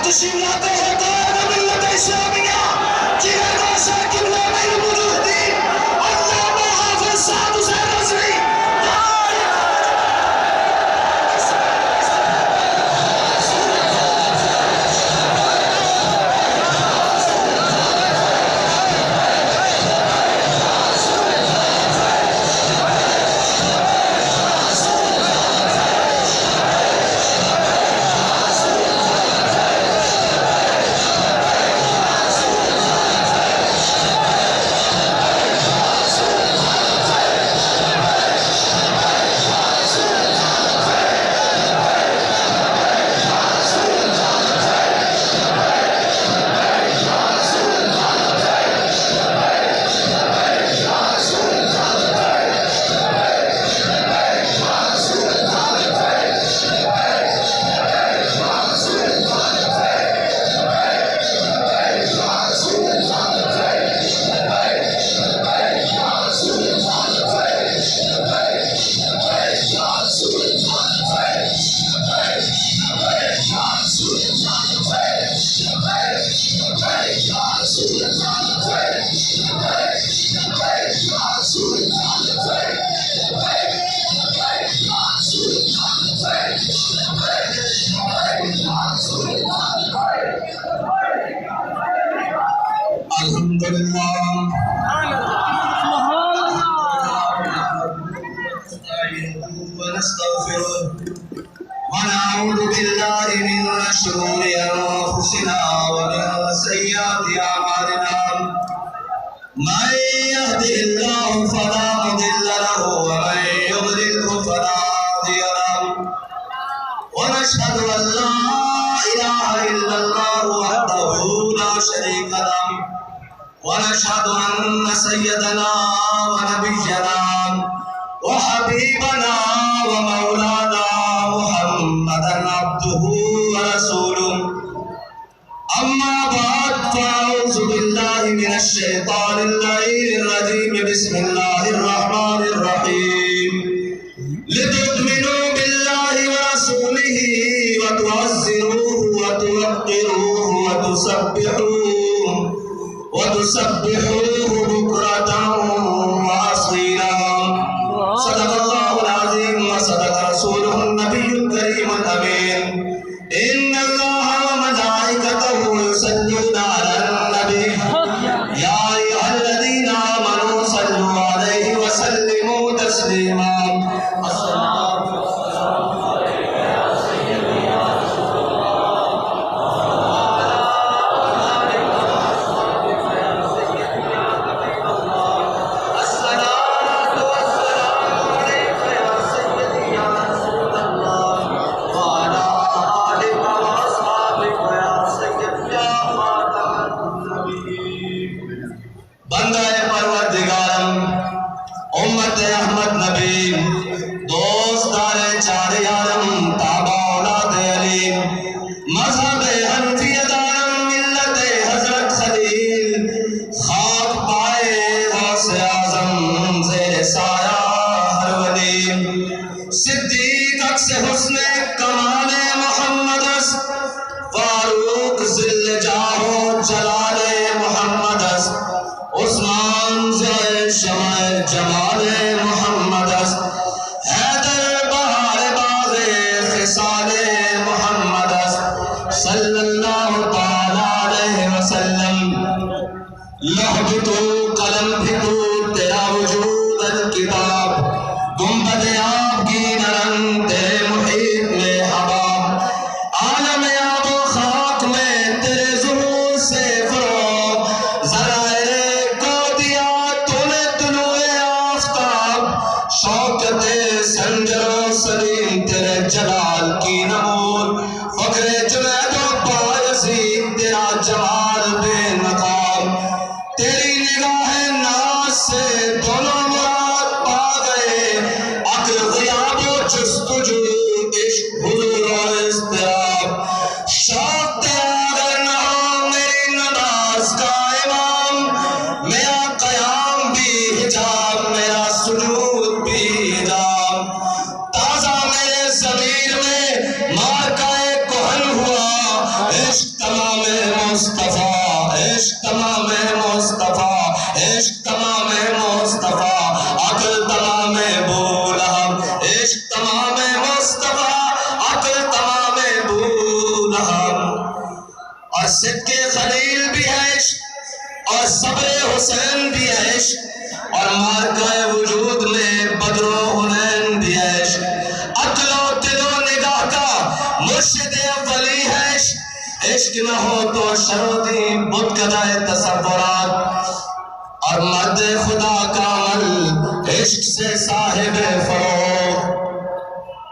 تشریف لاتے ہیں قائد ملت اسلامیہ جگر گوشہ قبلہ میر مجاہدین علامہ حافظ سعد حسین رضوی ونعوذ بالله من شرور أنفسنا ومن سيئات أعمالنا من يهده الله فلا مضل له ومن يضلله فلا هادي له ونشهد أن لا إله إلا الله وحده لا شريك له ونشهد أن سيدنا ونبينا وحبيبنا ومولانا محمدا عبده ورسوله أما بعد فأعوذ بالله من الشيطان اللعين الرجيم بسم الله الرحمن الرحيم لتؤمنوا بالله ورسوله وتعزروه وتوقروه وتسبحوه بكرة وأصيلا صدق الله العظيم وصدق رسوله النبي الكريم الأمين إن الله وملائكته يصلون على النبي يا أيها الذين آمنوا صلوا عليه وسلموا تسليما بندہ پروردگارم امت احمد نبی دوستان چار یارم تابع اولاد علی مذہب حنفیہ دارم ملت حضرت خلیل خاک پائے غوث اعظم زیر سایہ ہر ولی صدیق عکس حسن کمال محمد فاروق ذل جاہ جلال محمد عثمان ذل شمع جمال محمد حیدر بہار باغ خصال محمد صلی اللہ تعالی علیہ وسلم لوح بھی تو قلم بھی تو تیرا وجود الکتاب گنبد آپ کی نرم تیرے محیط میں حباب عالم آب و خاک میں تیرے ظہور سے فروغ ذرائع کو دیا تو نے طلوع آفتاب شوکت سنجر و سلیم تیرے جلال کی نمود فخر جنید و بایزید تیرا جمال بے نقاب تیری نگاہ ناز سے دونوں مراد پا گئے عقل مصطفیٰ، عشق تمام مصطفیٰ، عشق تمام مصطفیٰ، عقل تمام بولہب، عشق تمام مصطفیٰ، عقل تمام بولہب۔ اور صدق خلیل بھی ہے عشق، اور صبر حسین بھی ہے عشق، اور مارکہ وجود میں بدر و حنین بھی ہے عشق۔ عقل و دل و نگاہ کا مرشد اولی ہے عشق، عشق نہ ہو تو شرودی بت کدائے تصورات، اور مرد خدا کا عمل عشق سے صاحب فروغ۔